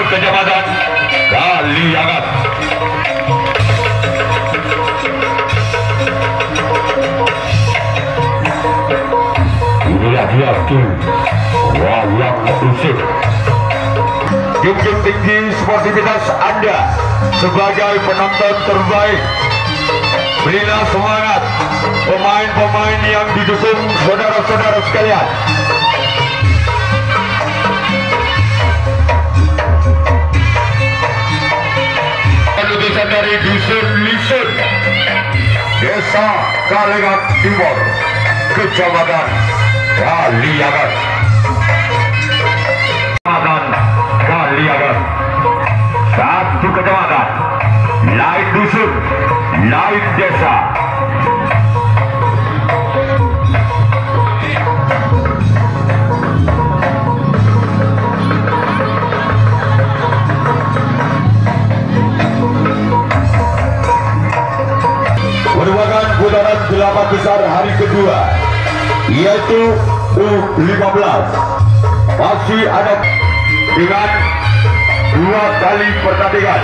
Kecamatan Kaliangat. Inilah dia tim wayang usik. Junjung tinggi sportivitas Anda sebagai penonton terbaik. Berilah semangat pemain-pemain yang didukung saudara-saudara sekalian. Lulusan dari Dusun Lisun, Desa Kaliangat Timur, Kecamatan Kaliangat. Kaliangat, satu kecamatan, lain dusun, lain desa. Merupakan putaran 8 besar hari kedua, yaitu U15. Masih ada dengan 2 kali pertandingan.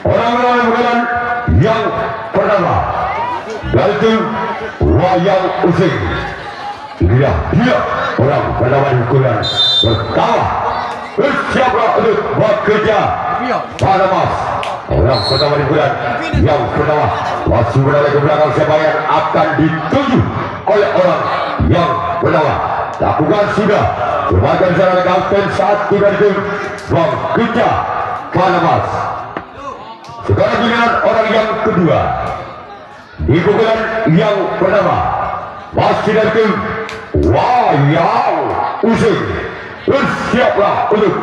Orang-orang yang pertama yaitu wayang usik. Inilah dia orang pertama pukulan pertama. Siapa untuk bekerja pada mas? Orang pertama pukulan yang pertama masih berada ke belakang. Siapa yang akan dituju oleh orang yang pertama? Lakukan sudah sebagai seorang kapten saat tiba di Bang Kerja Panamas. Sekarang giliran orang yang kedua di pukulan yang pertama masih dari tim wayang usik. Bersiaplah untuk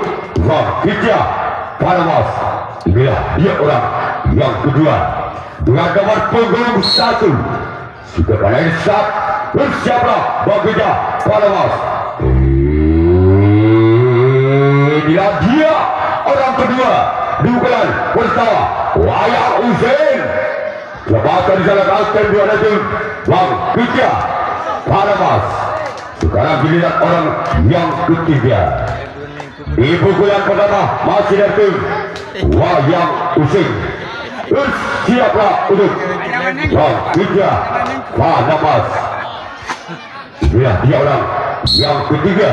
Bang Kerja Panamas. Inilah dia orang yang kedua dengan nomor punggung 1. Sudah pada saat bersiaplah Bang Kerja Panamas. Inilah dia orang kedua di pukulan pertama wayang usik. Lepaskan di sana kapten dua tim Bang Kerja Panamas. Sekarang giliran orang yang ketiga di pukulan pertama masih dari tim wayang usik. Bersiaplah untuk Bang Kerja Panamas. Inilah dia orang yang ketiga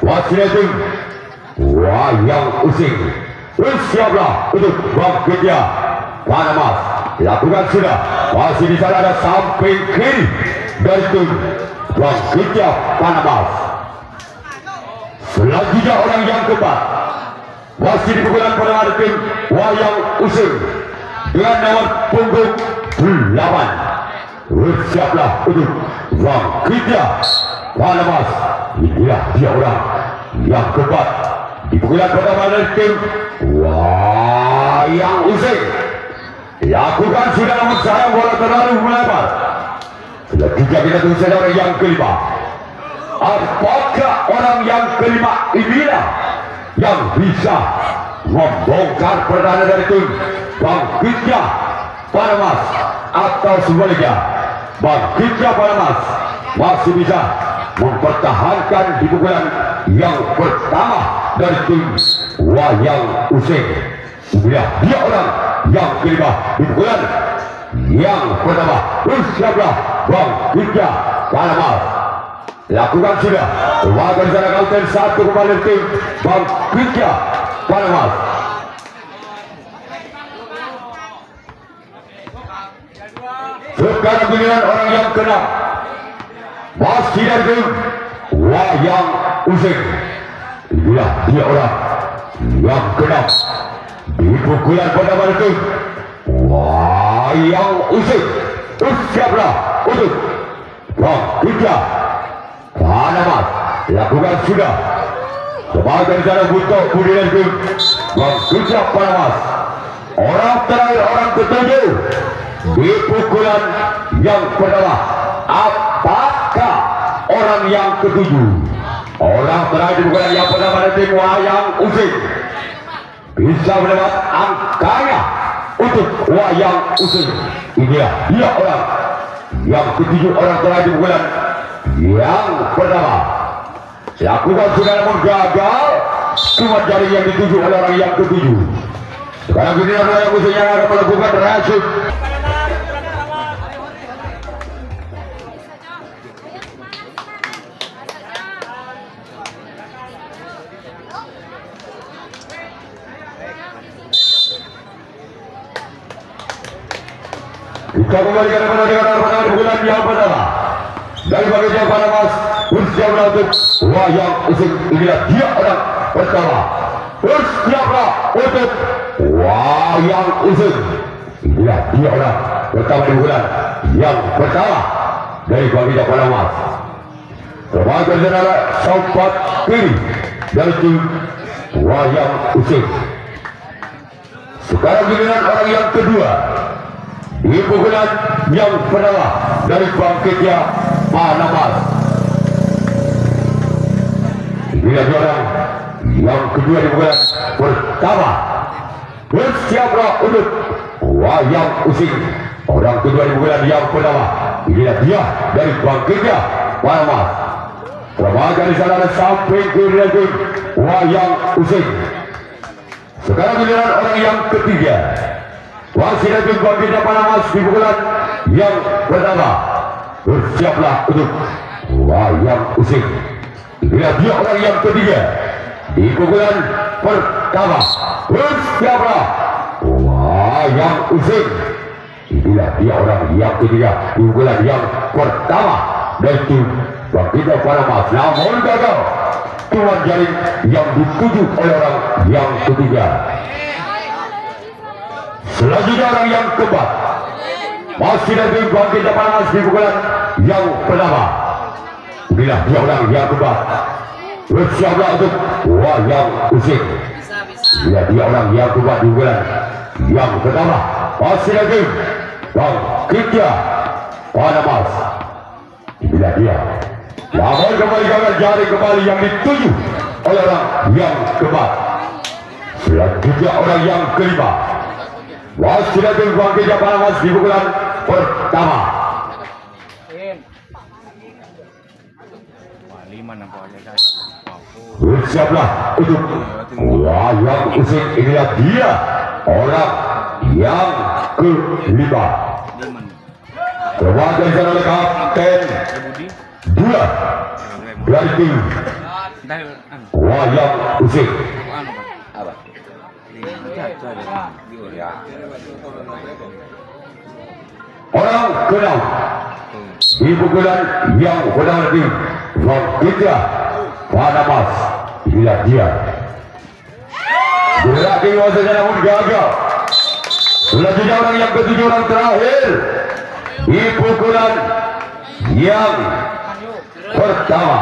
masih dari tim wayang usik. Bersiaplah untuk Bang Kerja Panamas. Lakukan sudah. Masih di sana ada samping kiri dari tim Bang Kerja Panamas. Selanjutnya orang yang keempat masih di pukulan pertama tim wayang usik dengan nomor punggung 8. Bersiaplah untuk Bang Kerja Panamas. Inilah dia orang yang keempat di pukulan pertama dari tim wayang usik. Lakukan sudah namun sayang bola terlalu melebar. Selanjutnya kita tunggu saja orang yang kelima. Apakah orang yang kelima inilah yang bisa membongkar pertahanan dari tim Bang Kerja Panamas, atau sebaliknya Bang Kerja Panamas masih bisa mempertahankan di pukulan yang pertama dari tim wayang usik? Inilah dia orang yang kelima di pukulan yang pertama. Bersiaplah Bang Kerja Panamas. Lakukan sudah. Warga sana kapten 1 kembali tim Bang Kerja Panamas. Sekarang giliran orang yang keenam masih dari tim wayang usik. Inilah dia orang yang keenam di pukulan pertama itu wayang usik. Bersiaplah untuk Bang Kerja Panamas. Lakukan sudah. Sebagai cara butuh budian tim Bang Kerja Panamas. Orang terakhir, orang ketujuh di pukulan yang pertama. Apakah orang yang ketujuh, orang terakhir di pukulan yang pertama dari tim wayang usik, bisa mendapat angkanya untuk wayang usik? Inilah dia orang yang ketujuh, orang terakhir di pukulan yang pertama. lakukan sudah namun gagal. Cuma jari yang dituju oleh orang yang ketujuh. Sekarang giliran yang musuhnya akan melakukan rashid. Kita kembalikan kepada bulan yang pertama dari bagian pada mas bersiaplah untuk wayang usik. Inilah dia orang pertama. Bersiaplah untuk wayang usik. Inilah dia orang pertama di bulan yang pertama dari bagian pada mas. Terbagian adalah sobat kiri dari tim wayang usik. Sekarang giliran orang yang kedua di pukulan yang pertama dari bangkitnya Panamas. Inilah orang yang kedua di pukulan pertama. Bersiaplah untuk wayang usik. Orang kedua di pukulan yang pertama. Inilah dia dari bangkitnya Panamas. Terbagian di sana sampai ke tim wayang usik. Sekarang giliran orang yang ketiga. Wasit dan bangkitnya Panamas di pukulan yang pertama. Bersiaplah untuk wayang usik. Inilah dia orang yang ketiga di pukulan pertama. Bersiaplah wayang usik. Inilah dia orang yang ketiga di pukulan yang pertama dari tim bangkitnya Panamas. Namun gagal. Tuan jaring yang dituju oleh orang yang ketiga. Selanjutnya orang yang keempat masih dari bangkitnya Panamas di pukulan yang pertama. Inilah dia orang yang keempat. Bersiaplah untuk wayang usik. Inilah dia orang yang keempat di pukulan yang pertama. Masih dari bangkitnya Panamas. Inilah dia. Namun kembali gagal jaring kembali yang dituju oleh orang yang keempat. Selanjutnya orang yang kelima. Wasit dari bangkitnya Panamas di pukulan pertama. Bersiaplah untuk wayang usik. Inilah dia orang yang kelima. Terwajar oleh kapten dua dari tim wayang usik. Orang ke-6 di pukulan yang pertama tim bangkitnya Panamas. Inilah dia. Berarti wasitnya namun gagal. Selanjutnya orang yang ketujuh, orang terakhir di pukulan yang pertama.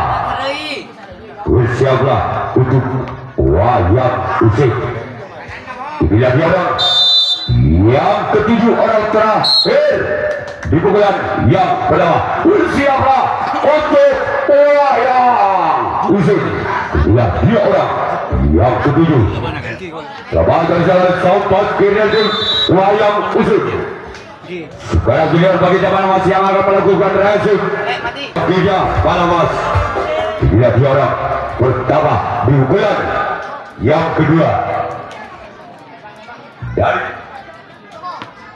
Bersiaplah untuk wayang usik. Inilah dia orang yang ketujuh, orang terakhir di pukulan yang pertama. Bersiaplah untuk wayang usik. Inilah dia orang yang ketujuh. Terbagian jalan sobat kiri wayang usik. Sekarang giliran bagi Panamas yang akan melakukan rashid. Bangkitnya Panamas. Inilah dia orang pertama di pukulan yang kedua.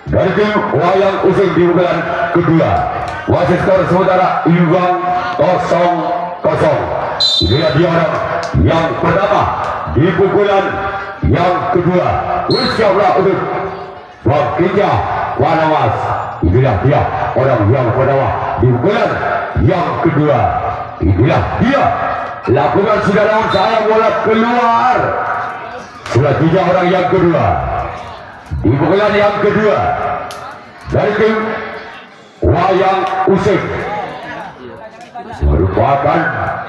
Dari tim wayang usik di pukulan kedua. Wasit skor sementara imbang 0-0. Inilah dia orang yang pertama di pukulan yang kedua. Bersiaplah untuk bangkitnya Panamas. Inilah dia orang yang pertama di pukulan yang kedua. Inilah dia. Lakukan sudah namun saya bola keluar. Selanjutnya orang yang kedua di pukulan yang kedua dari tim wayang usik. Merupakan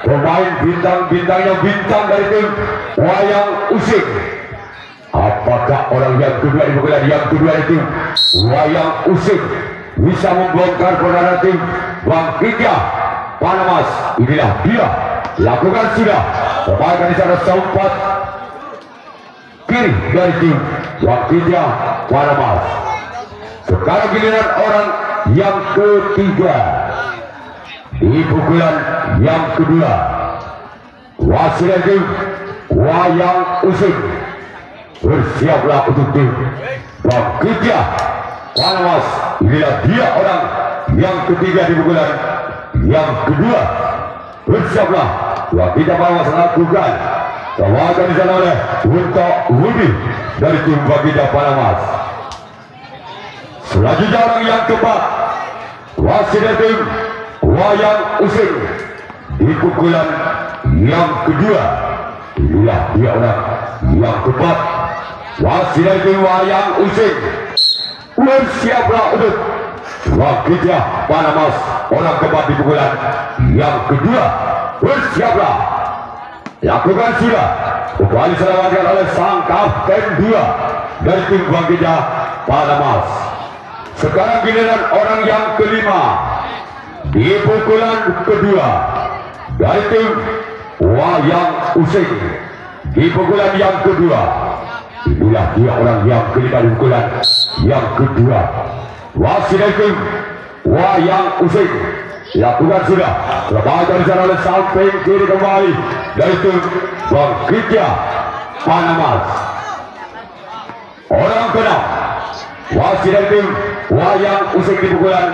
pemain bintang-bintang yang bintang dari tim wayang usik. Apakah orang yang kedua di pukulan yang kedua itu wayang usik bisa membongkar peranan tim bangkitnya Panamas? Inilah dia. Lakukan sudah. Terbaik di sana sempat kiri dari tim bangkitnya Panamas. Sekarang giliran orang yang ketiga di pukulan yang kedua. wasit tim Wayang Using bersiaplah untuk tim Bangkitnya Panamas. Inilah dia orang yang ketiga di pukulan yang kedua. Bersiaplah Bangkitnya Panamas lakukan tawaran di sana oleh untuk Wudi dari tim Bangkitnya Panamas. Selanjutnya orang yang keempat, wasit tim Wayang Using di pukulan yang kedua. Inilah dia orang yang keempat, wasit tim Wayang Using bersiaplah untuk Bangkitnya Panamas. Orang keempat di pukulan yang kedua. Bersiaplah, lakukan sudah. Kembali diselamatkan oleh sang kapten 2 dari tim Bangkitnya Panamas. Sekarang giliran orang yang kelima di pukulan kedua dari tim Wayang Using di pukulan yang kedua. Inilah dia orang yang kelima di pukulan yang kedua. Wasit tim Wayang Using lakukan sudah. Lepas dari oleh samping kiri kembali dari tim Bangkitnya Panamas. Orang keenam, wasit tim Wayang Using di pukulan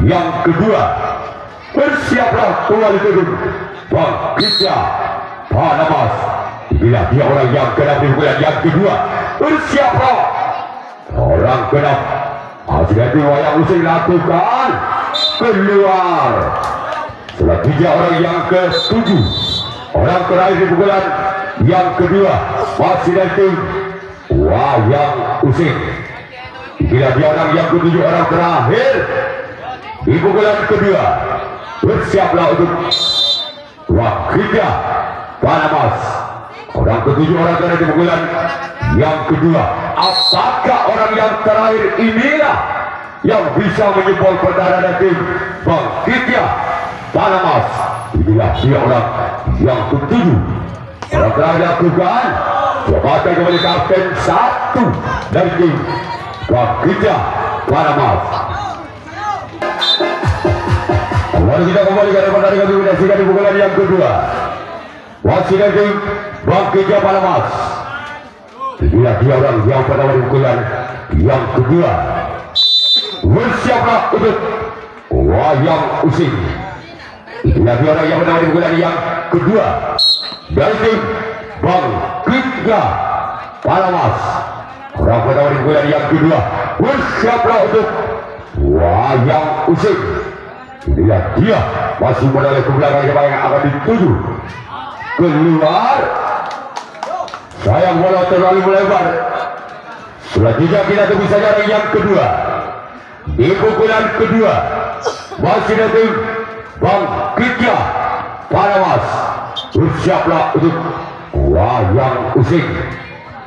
yang kedua. Bersiaplah kembali tim Bangkitnya Panamas. Inilah dia orang yang keenam di pukulan yang kedua. Bersiaplah orang keenam, wasit tim Wayang Using lakukan keluar. Selanjutnya orang yang ke-7, orang terakhir di pukulan yang kedua, wasit tim Wayang Using. Inilah dia orang yang ke-7, orang terakhir di pukulan kedua. Bersiaplah untuk Bangkitnya Panamas. Orang ke-7, orang terakhir di pukulan yang kedua. Apakah orang yang terakhir inilah yang bisa menyebol pertahanan tim Bangkitnya Panamas? Inilah dia orang yang ke-7. Orang terakhir lakukan jabatan kembali kapten 1 dari tim Bangkitnya Panamas. Kembali kita kembali ke pertandingan dimensikan di pukulan yang kedua. Wasit tim Bangkitnya Panamas. Inilah dia orang yang pertama di pukulan yang kedua. Bersiaplah untuk Wayang Using. Inilah dia orang yang pertama di pukulan yang kedua dari tim Bangkitnya Panamas. Orang pertama di pukulan yang kedua. Bersiaplah untuk Wayang Using. Inilah dia masih menoleh ke belakang yang akan dituju keluar. Sayang bola terlalu melebar. Selanjutnya kita tunggu saja orang yang kedua di pukulan kedua. Wasit tim Bangkitnya Panamas. Bersiaplah untuk Wayang Using.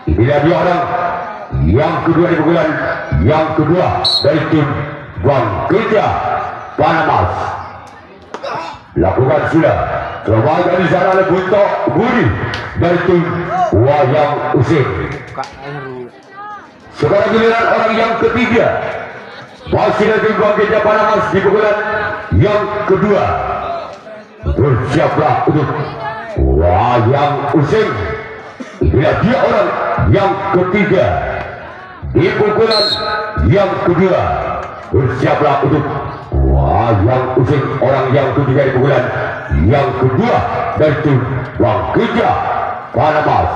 Inilah dia orang yang kedua di pukulan yang kedua dari tim Bangkitnya Panamas. Lakukan sudah. Terbaik di sana oleh Buntok Budi dari tim Wayang Using. Sekarang giliran orang yang ketiga, wasit tim Bangkitnya Panamas di pukulan yang kedua. Bersiaplah untuk Wayang Using. Inilah dia orang yang ketiga di pukulan yang kedua. Bersiaplah untuk Wayang Using, orang yang ketiga di pukulan yang kedua dari tim Bangkitnya Panamas.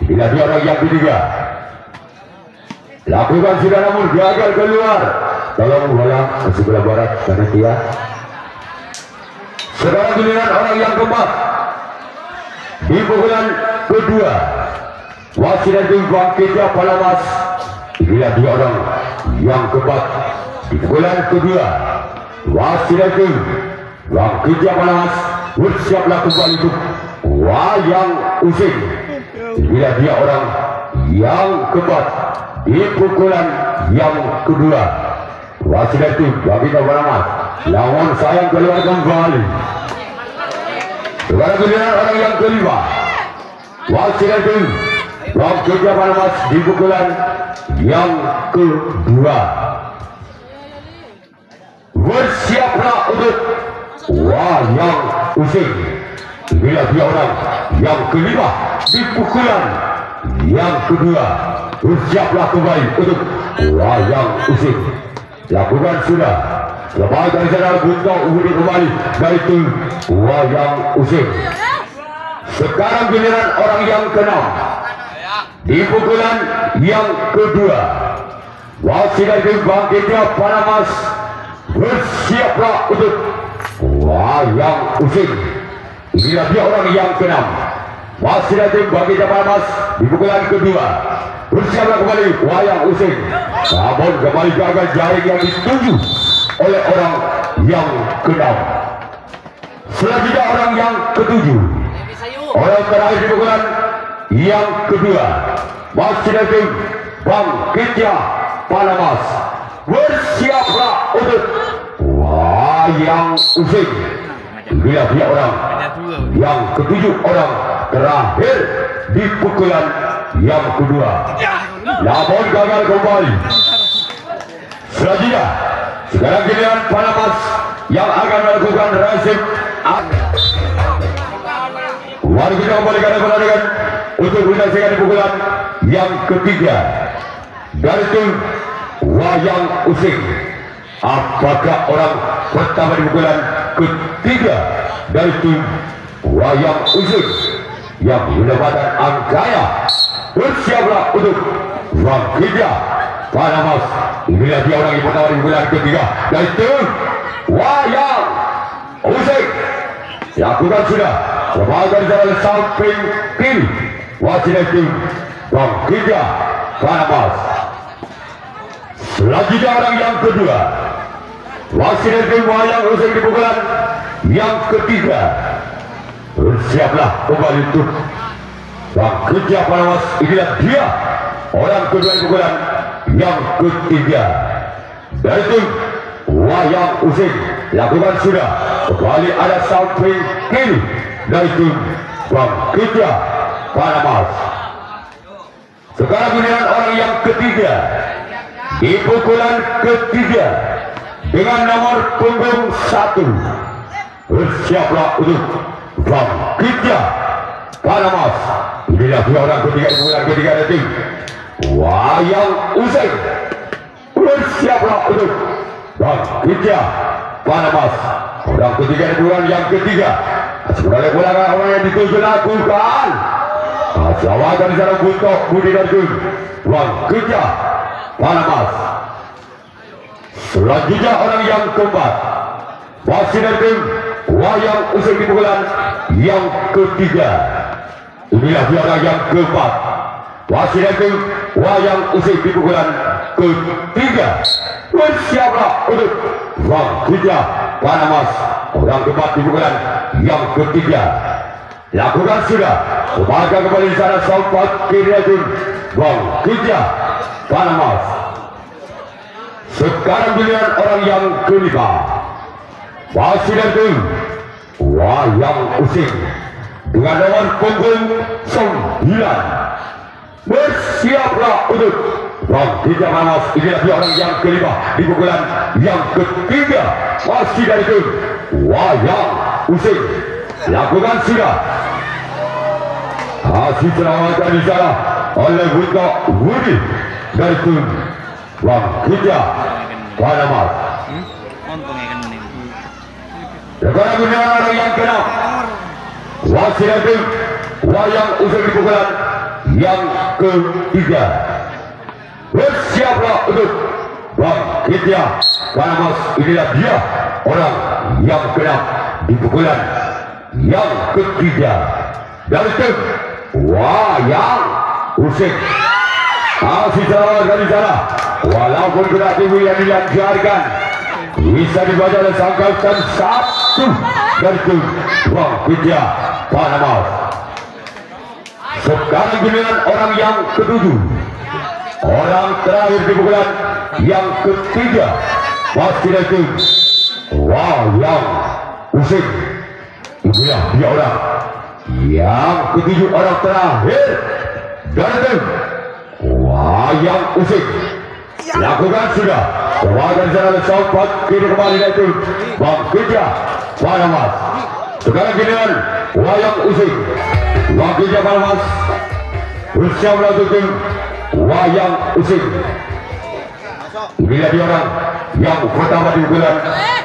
Inilah dia orang yang ketiga. Lakukan sudah namun gagal keluar. Tolong bola ke sebelah barat panitia. Sekarang giliran orang yang keempat di pukulan kedua. Wasit tim Bangkitnya Panamas. Inilah dia orang yang keempat di pukulan kedua. Wasit tim Bangkitnya Panamas. Bersiaplah kembali untuk Wayang Using. Inilah dia orang yang keempat di pukulan yang kedua. Wasit tim Bangkitnya Panamas. Namun sayang keluar kembali. Sekarang giliran orang yang kelima. Wasit tim Bangkitnya Panamas di pukulan yang kedua. Bersiaplah untuk Wayang Using. Inilah dia orang yang kelima di pukulan yang kedua. Bersiaplah kembali untuk wayang usik. Lakukan sudah. Lembaga Nasional Guntur Uhudi kembali dari tim wayang usik. Sekarang giliran orang yang keenam di pukulan yang kedua. Wasit dari Bangkitnya Panamas, bersiaplah untuk wayang usik. Inilah dia orang yang keenam. Wasit dari Bangkitnya Panamas di pukulan kedua. Bersiaplah kembali wayang usik. Namun kembali gagal jaring yang dituju oleh orang yang keenam. Selanjutnya orang yang ketujuh. Orang terakhir di pukulan yang kedua. Wasit dari Bangkitnya Panamas, bersiaplah untuk wayang usik. Inilah dia orang yang ketujuh, orang terakhir di pukulan yang kedua. Namun gagal kembali. Selanjutnya sekarang giliran Panamas yang akan melakukan resip. Mari kita kembalikan pertandingan untuk menyaksikan pukulan yang ketiga dari tim wayang usik. Apakah orang pertama di pukulan ketiga dari tim wayang usik yang mendapatkan angkanya? Bersiaplah untuk Bangkitnya Panamas. Inilah dia orang yang pertama di pukulan ketiga dari tim wayang usik. Lakukan sudah. Sebagai jalan samping kiri. Wasit tim Bangkitnya Panamas. Selanjutnya orang yang kedua. Wasit tim wayang usik di pukulan yang ketiga. Bersiaplah kembali untuk Bangkitnya Panamas. Inilah dia orang kedua di pukulan yang ketiga dari tim wayang usik. Lakukan sudah. Kembali ada samping kiri dari tim Bangkitnya Panamas. Sekarang giliran orang yang ketiga di pukulan ketiga dengan nomor punggung 1. Bersiaplah untuk Bangkitnya Panamas. Inilah dia orang ketiga di pukulan ketiga dari tim wayang usik. Bersiaplah untuk Bangkitnya Panamas. Orang ketiga di pukulan yang ketiga. Sebenarnya pulangan orang yang dituju lakukan. Jawatan di sana Guntur Budi dan tim Bangkitnya Panamas. Selanjutnya orang yang keempat. Wasit dari tim wayang usik di pukulan yang ketiga. Inilah dia orang yang keempat. Wasit dari tim wayang usik di pukulan ketiga. Bersiaplah untuk Bangkitnya Panamas. Orang keempat di pukulan yang ketiga. Lakukan sudah. Sebagai kembali di sana sahabat kiri tim Bangkitnya Panamas. Sekarang giliran orang yang kelima. Wasit dari tim wayang usik dengan nomor punggung 9. Bersiaplah untuk Bangkitnya Panamas. Inilah dia orang yang kelima di pukulan yang ketiga. Masih dari tim wayang usik. Lakukan sudah. Hasil terawatan di sana oleh Guntur Budi dari tim Bangkitnya Panamas. Sekarang giliran orang yang keenam. Wasit dari tim wayang usik di pukulan yang ketiga. Bersiaplah untuk Bangkitnya Panamas. Inilah dia orang yang keenam di pukulan yang ketiga dari tim wayang usik. Masih terawat dari sana. Walaupun gerak tubuh yang dilancarkan bisa dibaca dan sangkalkan 1 dari tim Bangkitnya Panamas. Sekarang giliran orang yang ketujuh. Orang terakhir di pukulan yang ketiga. Masih dari tim wayang usik. Inilah dia orang yang ketujuh, orang terakhir dari tim wayang usik. Lakukan sudah. Sebagai jalan sahabat kini kembali dari tim Bangkitnya Panamas. Sekarang giliran wayang usik. wakilnya Palmas bersama melakukan wayang using. Inilah dia orang yang pertama di bulan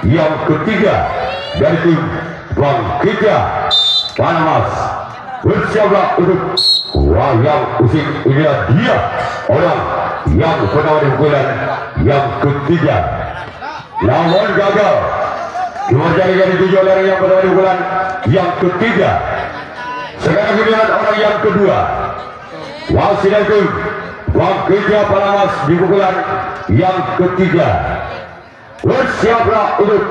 yang ketiga dari tim Bangkitnya Palmas bersama untuk wayang using. Inilah dia orang yang pertama di bulan yang ketiga, namun gagal. Kemudian dari 7 orang yang pertama di bulan yang ketiga. Sekarang giliran orang yang kedua. Wasit itu Bangkitnya Palmas di pukulan yang ketiga. Bersiaplah untuk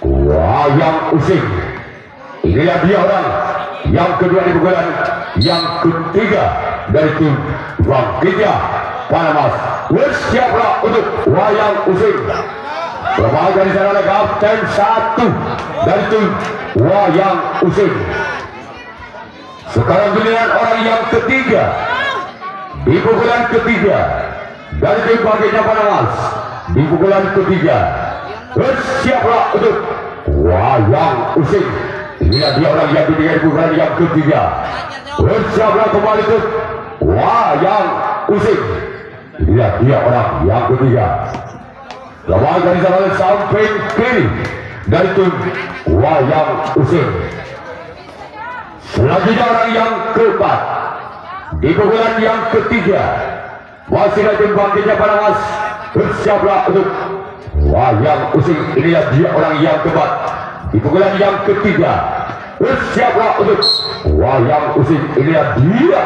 wayang using. Inilah dia orang yang kedua di pukulan yang ketiga dari tim Bangkitnya Palmas. Bersiaplah untuk wayang using. Berbahagia di sana oleh Kapten 1 dari tim wayang using. Sekarang giliran orang yang ketiga di pukulan ketiga dari tim Bangkitnya Palmas di pukulan ketiga. Bersiaplah untuk wayang using. Inilah dia orang yang ketiga di pukulan yang ketiga. Bersiaplah kembali untuk wayang using. Inilah dia orang yang ketiga. Lawan dari sana samping kiri dari tim wayang using. Selanjutnya orang yang keempat di pukulan yang ketiga. Masih dari tim Bangkitnya Palmas. Bersiaplah untuk wayang using. Inilah dia orang yang keempat di pukulan yang ketiga. Bersiaplah untuk wayang using. Inilah dia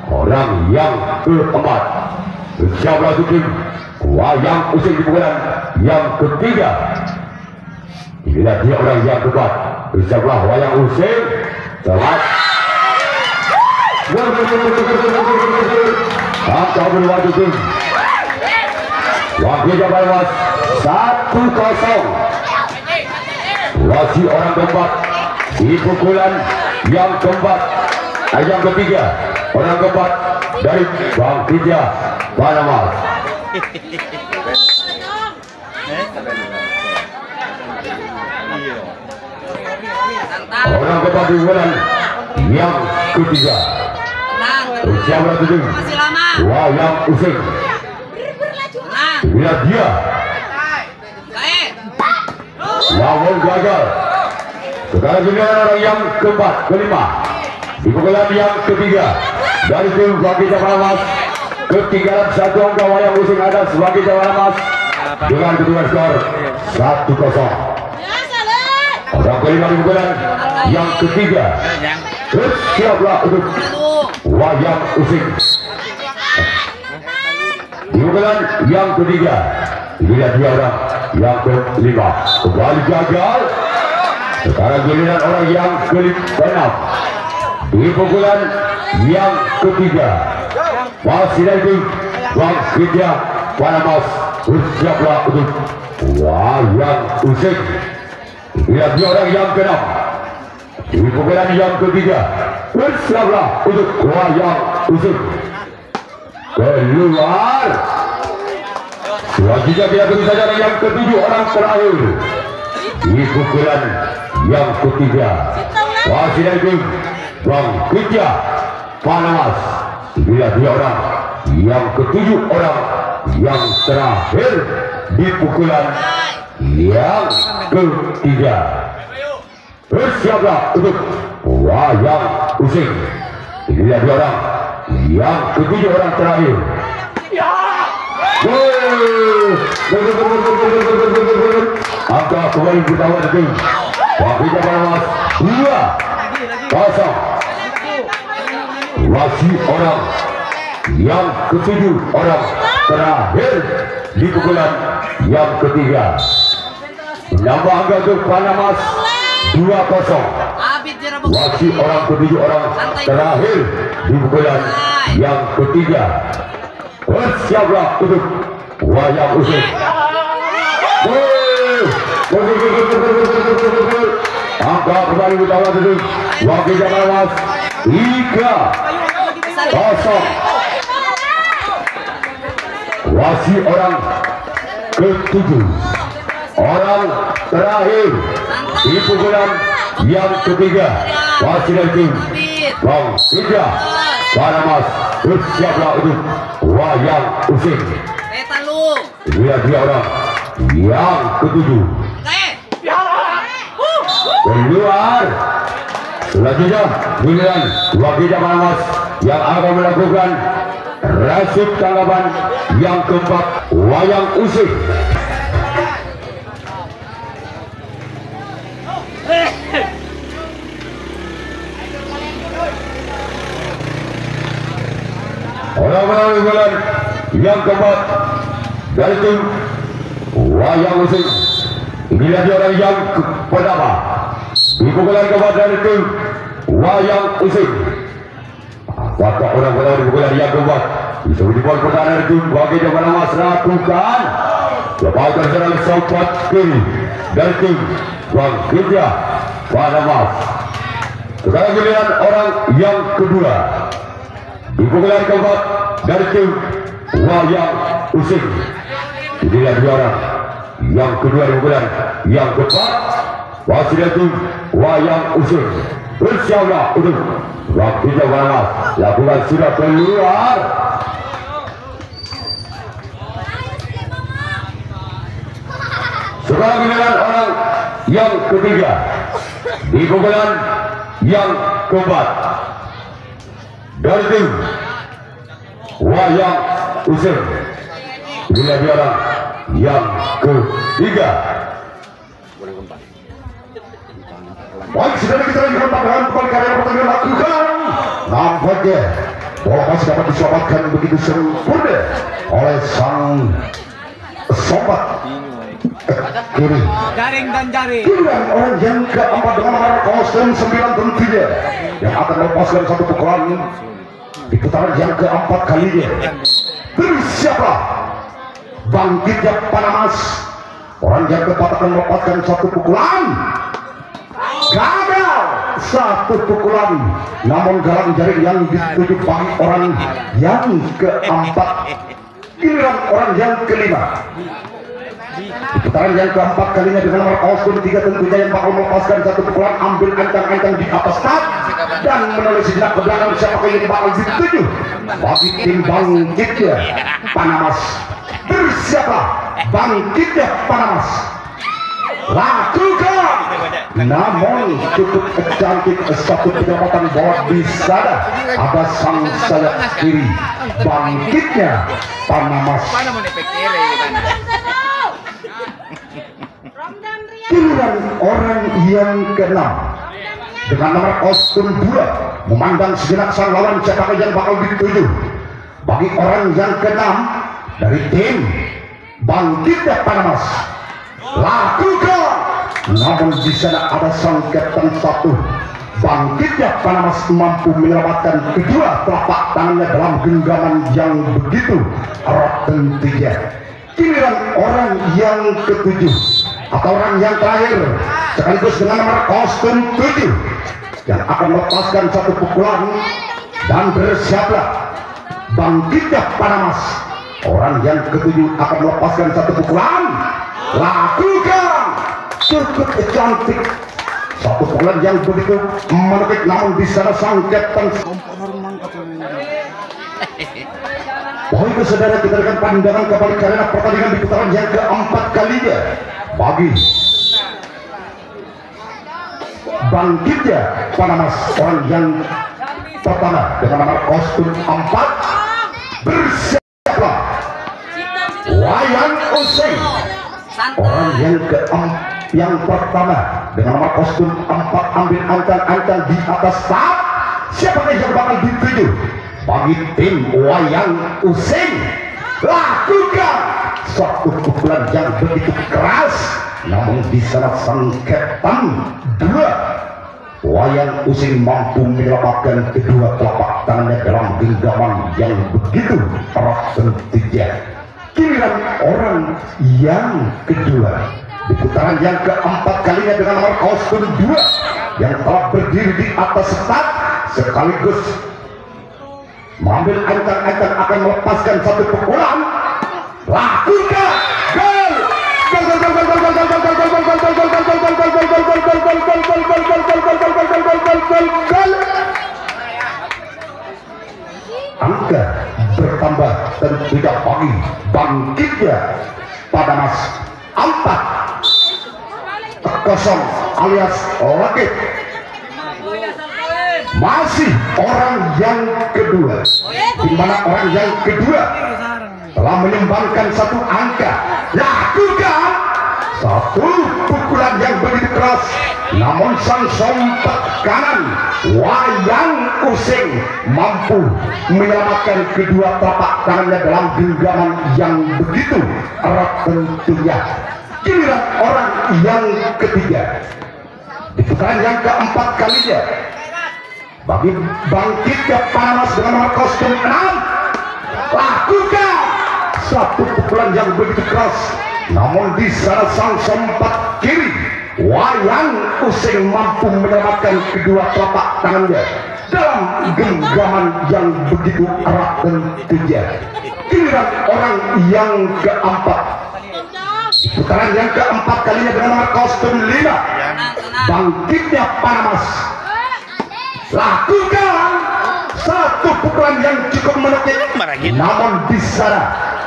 orang yang keempat. Bersiaplah untuk tim wayang using di pukulan yang ketiga. Inilah dia orang yang keempat. Bersiaplah wayang using. Selamat. Angka berwajib tim Bangkitnya Palmas 1-0. Wasit orang keempat di pukulan yang keempat, yang ketiga, orang keempat dari Bangkitnya Palmas. Orang keempat di bulan yang ketiga. Siapa itu? Wayang using. Lihat dia. Namun gagal. Sekarang giliran orang yang keempat, kelima di pukulan yang ketiga dari tim Bangkitnya Palmas. Ketinggalan 1 angka wayang using atas Bangkitnya Palmas dengan kedua skor 1-0. Orang kelima di pukulan yang ketiga. Siaplah untuk wayang using di pukulan yang ketiga. Inilah dia orang yang kelima. Kembali gagal. Sekarang giliran orang yang ke-6 di pukulan yang ketiga. Masih dari Bangkitnya Palmas. Siaplah untuk wayang using. Inilah dia orang yang ke-6 di pukulan yang ketiga. Bersiaplah untuk wayang using. Keluar. Selanjutnya kita tunggu saja yang ketujuh, orang terakhir di pukulan yang ketiga. Masih dari Bangkitnya Palmas. Inilah dia orang yang ketujuh, orang yang terakhir di pukulan yang ketiga. Bersiaplah untuk wayang using. Inilah dia orang yang ketujuh, orang terakhir. Angka kembali bertawar tim Bangkitnya Palmas 2-0. Wasit orang yang ketujuh, orang terakhir di pukulan yang ketiga. Menambah angka untuk Palmas 2-0. Wasit orang ketujuh, orang terakhir di pukulan yang ketiga. Bersiaplah untuk wayang using. Angka kembali utama dulu Bangkitnya Palmas 3-0. Wasit orang ketujuh, orang terakhir di pukulan yang ketiga. Wasit dari tim Bang Tiga Panamas bersiaplah untuk wayang using. Dia orang yang ketujuh keluar. Selanjutnya giliran Wakil Panamas yang akan melakukan rasuk tanggapan yang keempat wayang using. Orang-orang bulan yang keempat dari tim wayang using. Inilah dia orang yang pertama di pukulan keempat dari tim wayang using. Apakah orang-orang di pukulan yang keempat bisa dibuat pertahanan dari tim Wakil Panamas lakukan lepaskan serang sempat kiri dari tim Wakil Panamas. Sekarang giliran orang yang kedua di pukulan keempat dari tim wayang using. Inilah dua orang yang kedua di pukulan yang keempat masih dari tim wayang using. Bersiaplah untuk Wakil Panamas lakukan sudah keluar. Sekarang giliran orang yang ketiga di pukulan yang keempat dari tim wayang using. Inilah dia orang yang ketiga. Baik, sudah kita lihat dengan perkara pertandingan lakukan. Nampaknya bola masih dapat diselamatkan begitu sempurna oleh sang sobat kiri. Jaring dan jaring. Giliran orang yang keempat dengan nomor kostum 9 tentunya yang akan melepaskan satu pukulan di putaran yang keempat kalinya. Bersiaplah Bangkitnya Panamas. Orang yang keempat akan melepaskan satu pukulan. Gagal satu pukulan, namun galang jaring yang dituju bagi orang yang keempat. Giliran orang yang kelima di putaran yang keempat kalinya dengan nomor kostum 3 tentunya yang bakal melepaskan satu pukulan, ambil ancang-ancang di atas start dan menulis sejenak ke belakang siapa yang bakal dituju bagi tim Bangkitnya Panamas. Bersiaplah Bangkitnya Panamas lakukan, namun cukup cantik satu penyelamatan bola di sana. Ada sang sayap kiri Bangkitnya Panamas. Giliran orang yang keenam dengan nomor kostum 2 memandang sejenak sang lawan siapa yang bakal dituju bagi orang yang keenam dari tim Bangkitnya Panamas. Lakukan, namun di sana ada sang kapten satu Bangkitnya Panamas mampu menyelamatkan kedua telapak tangannya dalam genggaman yang begitu erat tentunya. Giliran orang yang ketujuh atau orang yang terakhir sekaligus dengan nomor kostum 7 yang akan melepaskan satu pukulan dan bersiaplah Bangkitnya Panamas. Orang yang ketujuh akan melepaskan satu pukulan. Lakukan, cukup cantik satu pukulan yang begitu menekik, namun di sana sang kapten. Baik saudara, kita akan pandangan kembali karena pertandingan di putaran yang keempat kalinya bagi Bangkitnya Panamas. Orang yang pertama dengan nomor kostum 4 bersiaplah wayang using. Orang yang pertama dengan nomor kostum 4 ambil ancang-ancang di atas start. Siapakah yang bakal dituju bagi tim wayang using? Lakukan satu pukulan yang begitu keras, namun di sana sang kapten 2 wayang using mampu menyelamatkan kedua telapak tangannya dalam genggaman yang begitu erat tentunya. Giliran orang yang kedua di putaran yang keempat kalinya dengan nomor kostum 2 yang telah berdiri di atas start sekaligus mengambil ancang-ancang akan melepaskan satu pukulan. Lakukan, gol! Panamas 4-0 alias Lakit. Masih orang yang kedua, di mana orang yang kedua telah menyumbangkan satu angka. Lakukan satu pukulan yang begitu keras, namun sang sompat kanan Wayang Useng mampu menyelamatkan kedua telapak tangannya dalam genggaman yang begitu erat tentunya. Giliran orang yang ketiga, di putaran yang keempat kalinya, bagi bangkitnya Panamas dengan nomor kostum 6, lakukan satu pukulan yang begitu keras, namun di sana sang sempat kiri Wayang Useng mampu menyelamatkan kedua telapak tangannya dalam genggaman yang begitu erat tentunya. Giliran orang yang keempat, putaran yang keempat kalinya dengan nomor kostum 5, bangkitnya Panamas, lakukan satu pukulan yang cukup menekik, namun di sana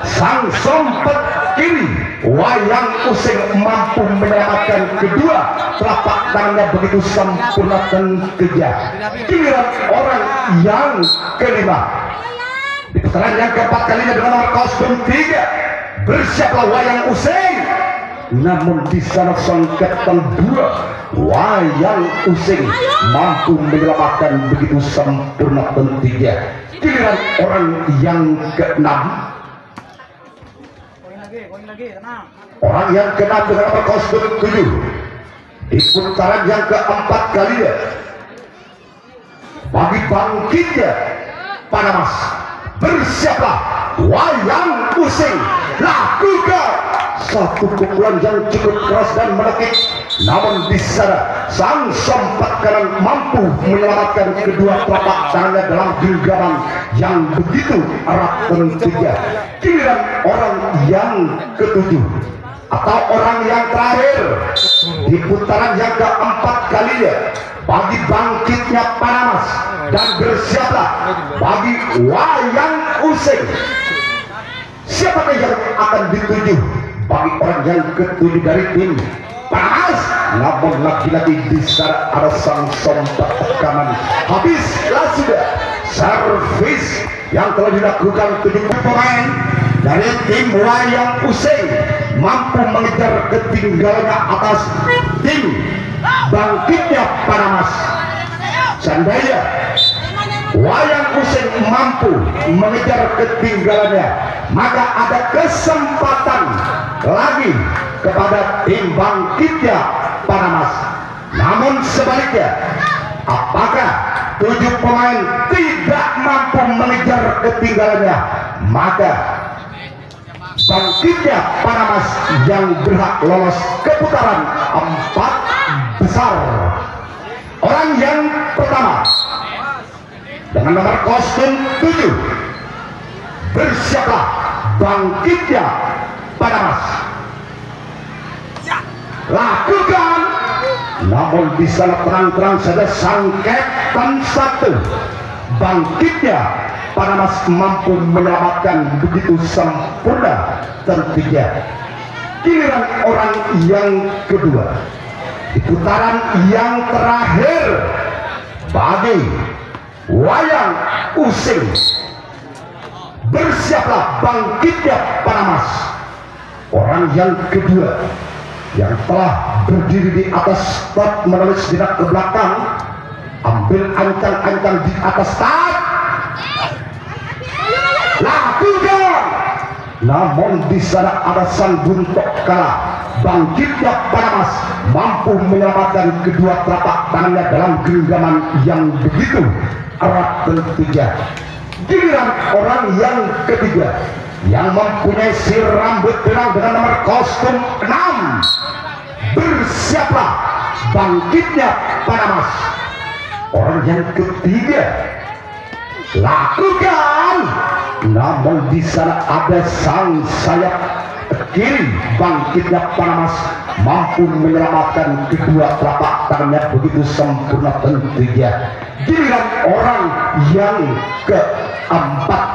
sang sompat kiri Wayang Useng mampu menyelamatkan kedua telapak tangannya begitu sempurna tentunya. Giliran orang yang kelima, di putaran yang keempat kalinya dengan nomor kostum 3, bersiaplah Wayang Useng, namun di sana sang Kapten 2 Wayang Useng mampu menyelamatkan begitu sempurna tentunya. Giliran orang yang keenam, orang yang keenam dengan nomor kostum 7, di putaran yang keempat kalinya, bagi bangkitnya Panamas, bersiaplah Wayang Useng, lakukan satu pukulan yang cukup keras dan menekik, namun di sana sang sompat kanan mampu menyelamatkan kedua telapak tangannya dalam genggaman yang begitu erat tentunya. Giliran orang yang ketujuh atau orang yang terakhir, di putaran yang keempat kalinya, bagi bangkitnya Panamas, dan bersiaplah bagi Wayang Useng. Siapakah yang akan dituju bagi orang yang ketujuh dari tim Panamas? Namun lagi-lagi di sana ada sang sompat kanan. Habislah sudah servis yang telah dilakukan 7 pemain dari tim Wayang Useng mampu mengejar ketinggalannya atas tim bangkitnya Panamas. Seandainya Wayang Useng mampu mengejar ketinggalannya, maka ada kesempatan lagi kepada tim bangkitnya Panamas. Namun sebaliknya, apakah 7 pemain tidak mampu mengejar ketinggalannya, maka bangkitnya Panamas yang berhak lolos ke putaran 4 besar. Orang yang pertama dengan nomor kostum 7, bersiaplah bangkitnya Panamas, lakukan. Namun di sana terang-terang saja sang Kapten 1 bangkitnya Panamas mampu menyelamatkan begitu sempurna tentunya. Giliran orang yang kedua, di putaran yang terakhir, bagi Wayang Useng, bersiaplah bangkitnya Panamas. Orang yang kedua yang telah berdiri di atas start menulis jenak ke belakang, ambil ancang-ancang di atas start, lakukan. Namun di sana ada sang buntok kalah. Bangkitnya Panamas mampu menyelamatkan kedua telapak tangannya dalam genggaman yang begitu erat tentunya. Giliran orang yang ketiga yang mempunyai si rambut terang dengan nomor kostum 6, bersiaplah bangkitnya Panamas. Orang yang ketiga, lakukan. Namun di sana ada sang sayap kiri bangkitnya Panamas mampu menyelamatkan kedua telapak tangannya begitu sempurna tentunya. Giliran orang yang keempat,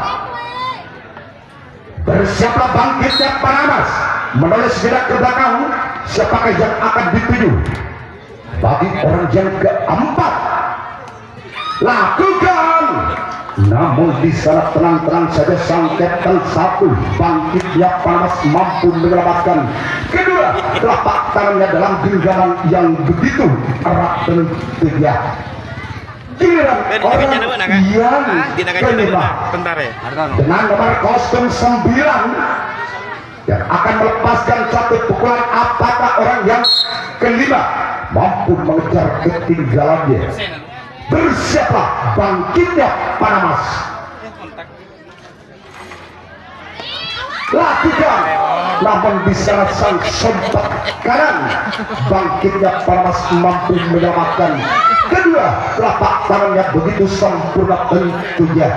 bersiaplah bangkitnya Panamas. menoleh sejenak ke belakang. Siapakah yang akan dituju? Bagi orang yang keempat, lakukan. Namun di sana tenang-tenang saja sang Kapten 1 Bangkitnya Panas mampu menyelamatkan kedua telapak tangannya dalam genggaman yang begitu erat dan tegas. Giliran orang yang kelima dengan nomor kostum 9 yang akan melepaskan satu pukulan. Apakah orang yang kelima mampu mengejar ketinggalannya? Bersiaplah Bangkitnya Panamas. Lakukan. Namun di sana sang sompak kanan Bangkitnya Panamas mampu menyelamatkan kedua telapak tangannya begitu sempurna tentunya.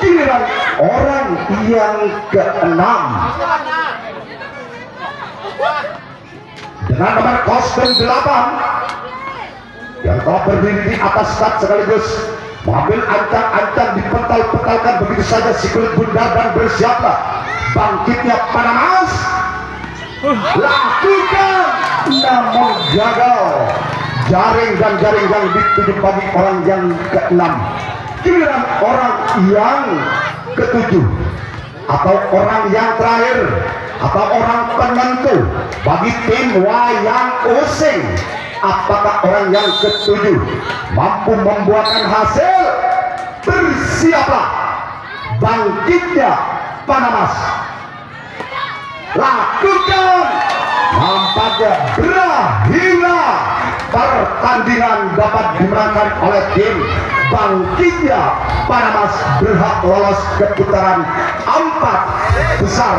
Giliran orang yang keenam dengan nomor kostum 8 yang telah berdiri di atas start sekaligus mengambil ancang-ancang dipental-pentalkan begitu saja si kulit bundar dan bersiaplah Bangkitnya Panamas. Lakukan. Namun gagal. Jaring dan jaring yang dituju bagi orang yang keenam. Giliran orang yang ketujuh atau orang yang terakhir atau orang penentu bagi tim Wayang Using. Apakah orang yang ketujuh mampu membuahkan hasil? Bersiaplah Bangkitnya Panamas. Lakukan. Nampaknya berakhirlah pertandingan dapat dimenangkan oleh tim Bangkitnya Panamas, berhak lolos ke putaran 4 besar.